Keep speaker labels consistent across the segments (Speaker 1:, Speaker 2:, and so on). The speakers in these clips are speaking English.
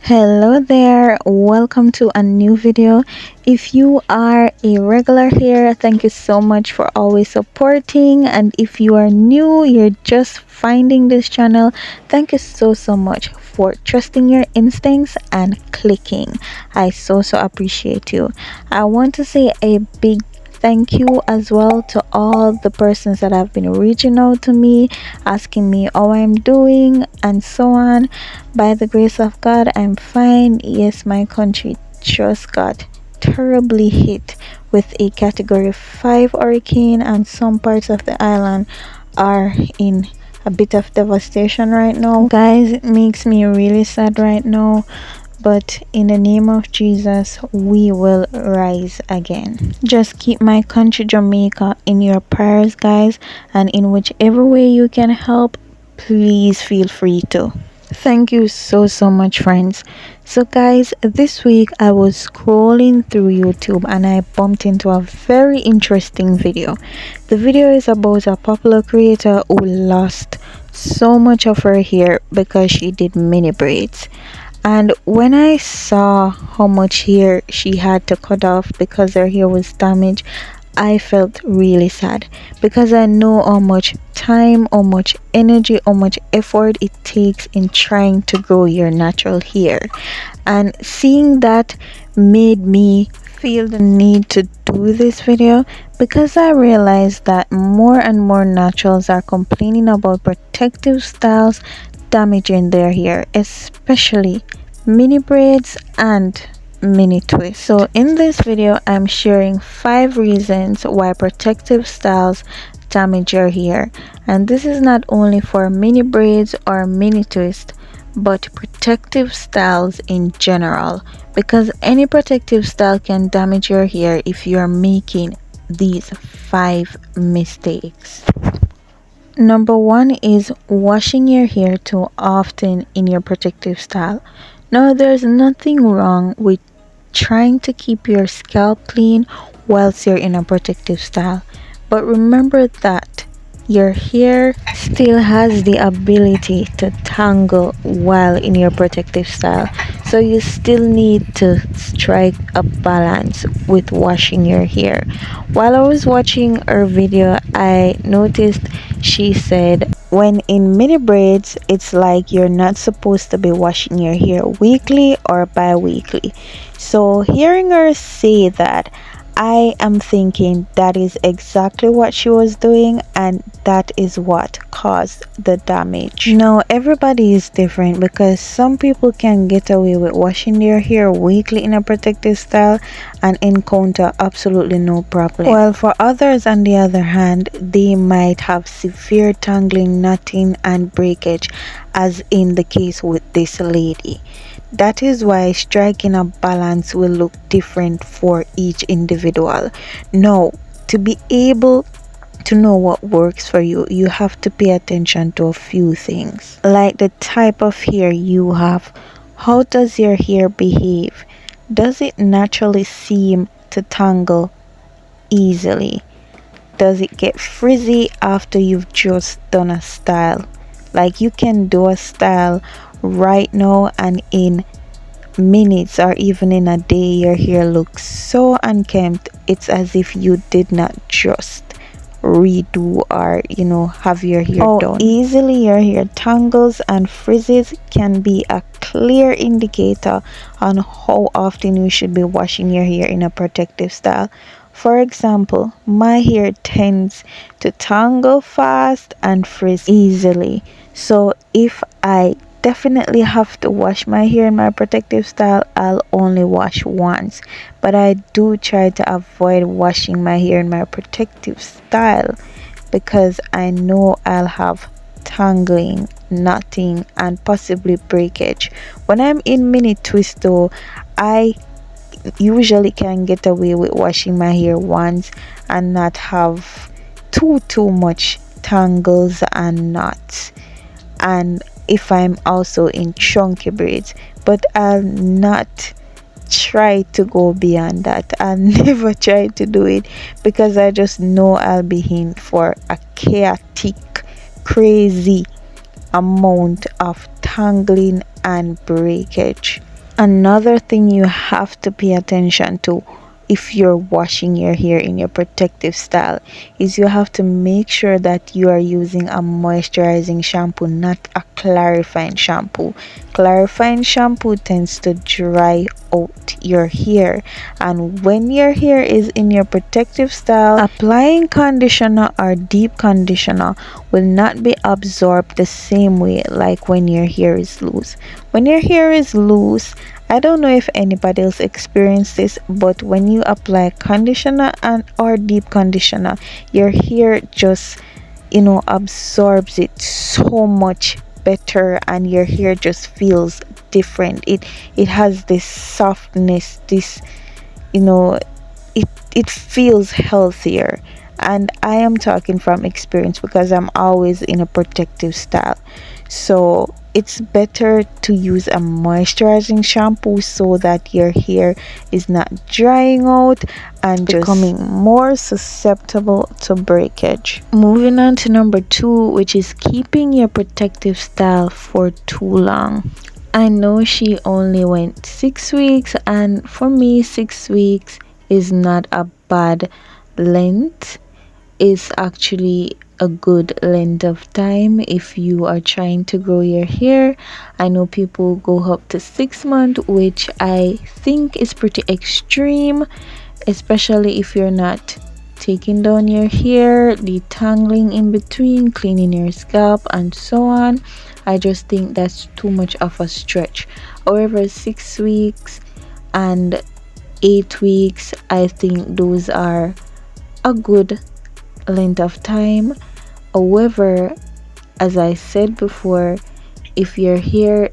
Speaker 1: Hello there, welcome to a new video. If you are a regular here, thank you so much for always supporting, and if you are new, you're just finding this channel, thank you so much for trusting your instincts and clicking. I so appreciate you. I want to say a big thank you as well to all the persons that have been reaching out to me, asking me how I'm doing and so on. By the grace of God, I'm fine. Yes, my country just got terribly hit with a category 5 hurricane, and some parts of the island are in a bit of devastation right now. Guys, it makes me really sad right now, but in the name of Jesus, we will rise again. Just keep my country, Jamaica, in your prayers, guys, and in whichever way you can help, please feel free to. Thank you so much, friends. So guys, this week I was scrolling through YouTube and I bumped into a very interesting video. The video is about a popular creator who lost so much of her hair because she did mini braids. And when I saw how much hair she had to cut off because her hair was damaged, I felt really sad because I know how much time, how much energy, how much effort it takes in trying to grow your natural hair. And seeing that made me feel the need to do this video because I realized that more and more naturals are complaining about protective styles damaging their hair, especially mini braids and mini twists. So in this video I'm sharing 5 reasons why protective styles damage your hair, and this is not only for mini braids or mini twist but protective styles in general, because any protective style can damage your hair if you are making these 5 mistakes. Number 1 is washing your hair too often in your protective style. Now, there's nothing wrong with trying to keep your scalp clean whilst you're in a protective style, but remember that your hair still has the ability to tangle while in your protective style, so you still need to strike a balance with washing your hair. While I was watching her video, I noticed she said when in mini braids, it's like you're not supposed to be washing your hair weekly or bi-weekly. So hearing her say that, I am thinking that is exactly what she was doing, and that is what caused the damage. Now, everybody is different because some people can get away with washing their hair weekly in a protective style and encounter absolutely no problem. While for others, on the other hand, they might have severe tangling, knotting, and breakage, as in the case with this lady. That is why striking a balance will look different for each individual. Now, to be able to know what works for you, you have to pay attention to a few things, like the type of hair you have. How does your hair behave? Does it naturally seem to tangle easily? Does it get frizzy after you've just done a style? Like, you can do a style right now and in minutes or even in a day your hair looks so unkempt, it's as if you did not just redo or have your hair done. Easily your hair tangles and frizzes can be a clear indicator on how often you should be washing your hair in a protective style. For example, my hair tends to tangle fast and frizz easily, so if I definitely have to wash my hair in my protective style, I'll only wash once, but I do try to avoid washing my hair in my protective style because I know I'll have tangling, knotting, and possibly breakage. When I'm in mini twist though, I usually can get away with washing my hair once and not have too much tangles and knots. And if I'm also in chunky braids, but I'll not try to go beyond that. I'll never try to do it because I just know I'll be in for a chaotic, crazy amount of tangling and breakage. Another thing you have to pay attention to if you're washing your hair in your protective style is you have to make sure that you are using a moisturizing shampoo, not a clarifying shampoo. Clarifying shampoo tends to dry out your hair, and when your hair is in your protective style, applying conditioner or deep conditioner will not be absorbed the same way like when your hair is loose. When your hair is loose, I don't know if anybody else experienced this, but when you apply conditioner and or deep conditioner, your hair just, absorbs it so much better, and your hair just feels different. It has this softness, this, you know it feels healthier. And I am talking from experience because I'm always in a protective style. So it's better to use a moisturizing shampoo so that your hair is not drying out and just becoming more susceptible to breakage. Moving on to number 2, which is keeping your protective style for too long. I know she only went 6 weeks, and for me, 6 weeks is not a bad length. It's actually a good length of time if you are trying to grow your hair. I know people go up to 6 months, which I think is pretty extreme, especially if you're not taking down your hair, detangling in between, cleaning your scalp, and so on. I just think that's too much of a stretch. However, 6 weeks and 8 weeks, I think those are a good length of time. However, as I said before, if your hair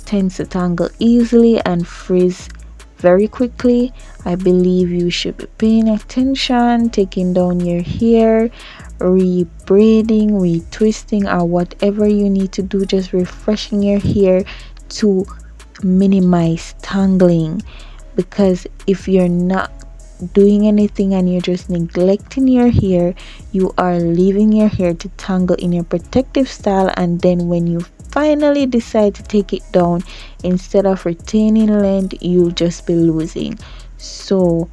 Speaker 1: tends to tangle easily and frizz very quickly, I believe you should be paying attention, taking down your hair, re-braiding, retwisting, or whatever you need to do, just refreshing your hair to minimize tangling. Because if you're not doing anything and you're just neglecting your hair, you are leaving your hair to tangle in your protective style, and then when you finally decide to take it down, instead of retaining length, you'll just be losing so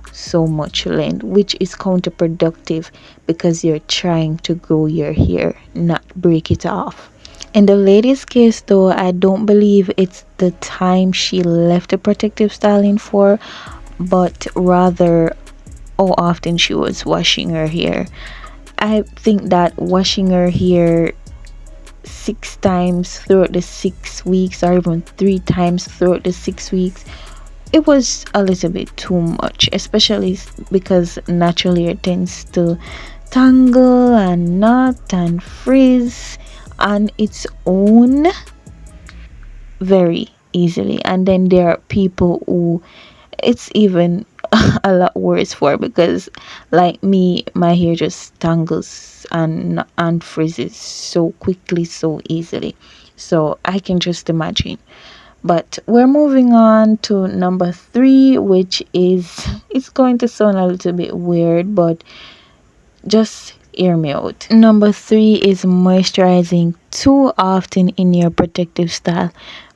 Speaker 1: much length, which is counterproductive because you're trying to grow your hair, not break it off. In the lady's case, though, I don't believe it's the time she left the protective styling for, but rather how often she was washing her hair. I think that washing her hair 6 times throughout the 6 weeks, or even 3 times throughout the 6 weeks, it was a little bit too much, especially because naturally it tends to tangle and knot and frizz on its own very easily. And then there are people who it's even a lot worse for, because like me, my hair just tangles and freezes so quickly, so easily. So I can just imagine. But we're moving on to number 3, which is, it's going to sound a little bit weird, but just hear me out. Number 3 is moisturizing too often in your protective style.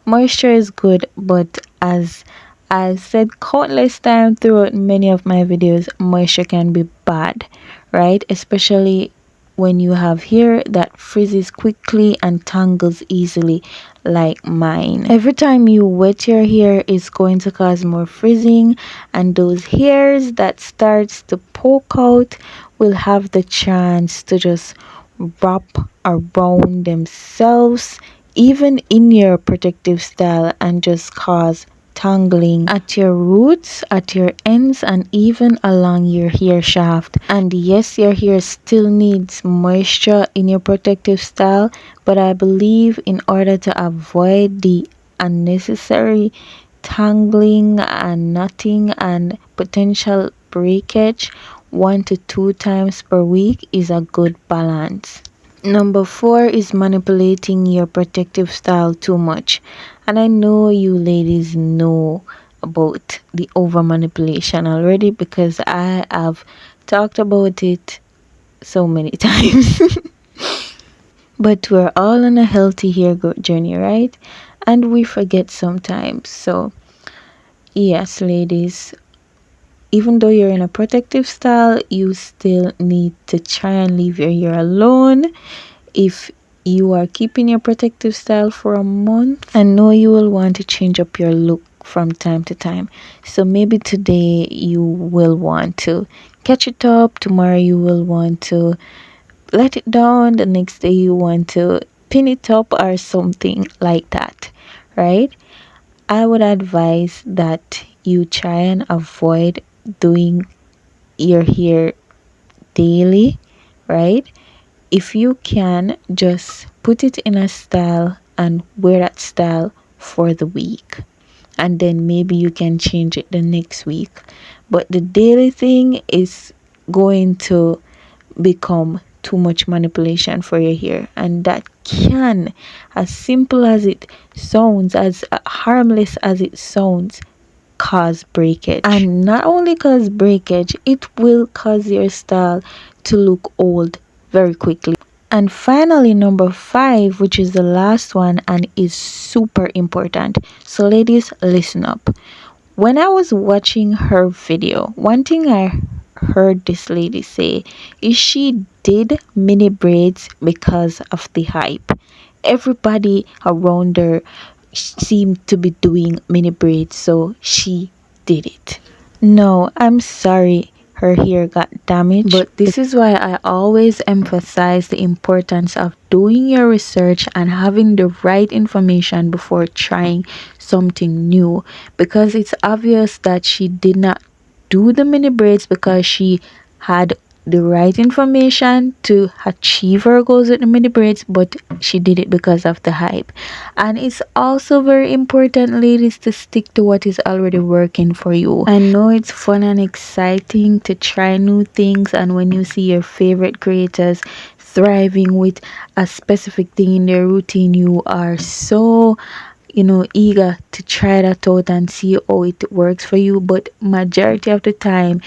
Speaker 1: Moisture is good, but as I've said countless times throughout many of my videos, moisture can be bad, right? Especially when you have hair that freezes quickly and tangles easily, like mine. Every time you wet your hair is going to cause more freezing, and those hairs that starts to poke out will have the chance to just wrap around themselves even in your protective style and just cause tangling at your roots, at your ends, and even along your hair shaft. And yes, your hair still needs moisture in your protective style, but I believe in order to avoid the unnecessary tangling and knotting and potential breakage, 1 to 2 times per week is a good balance. Number 4 is manipulating your protective style too much. And I know you ladies know about the over manipulation already because I have talked about it so many times. But we're all on a healthy hair growth journey, right? And we forget sometimes. So yes, ladies, even though you're in a protective style, you still need to try and leave your hair alone. If you are keeping your protective style for a month, I know you will want to change up your look from time to time. So maybe today you will want to catch it up, tomorrow you will want to let it down, the next day you want to pin it up or something like that, right? I would advise that you try and avoid doing your hair daily, right? If you can, just put it in a style and wear that style for the week. And then maybe you can change it the next week. But the daily thing is going to become too much manipulation for your hair. And that can, as simple as it sounds, as harmless as it sounds, cause breakage. And not only cause breakage, it will cause your style to look old very quickly. And finally, number 5, which is the last one and is super important. So ladies, listen up. When I was watching her video, one thing I heard this lady say is she did mini braids because of the hype. Everybody around her seemed to be doing mini braids, so she did it. No, I'm sorry her hair got damaged, but this is why I always emphasize the importance of doing your research and having the right information before trying something new, because it's obvious that she did not do the mini braids because she had the right information to achieve her goals with the mini braids, but she did it because of the hype. And it's also very important, ladies, to stick to what is already working for you. I know it's fun and exciting to try new things, and when you see your favorite creators thriving with a specific thing in their routine, you are so eager to try that out and see how it works for you. But majority of the time,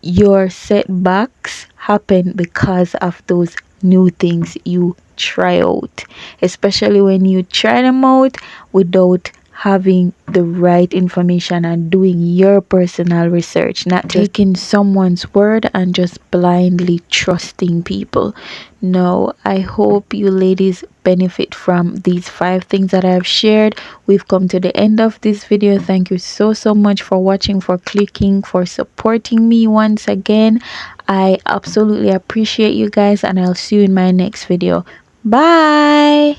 Speaker 1: your setbacks happen because of those new things you try out, especially when you try them out without having the right information and doing your personal research, not just taking someone's word and just blindly trusting people. No, I hope you ladies benefit from these 5 things that I've shared. We've come to the end of this video. Thank you so much for watching, for clicking, for supporting me once again. I absolutely appreciate you guys, and I'll see you in my next video. Bye.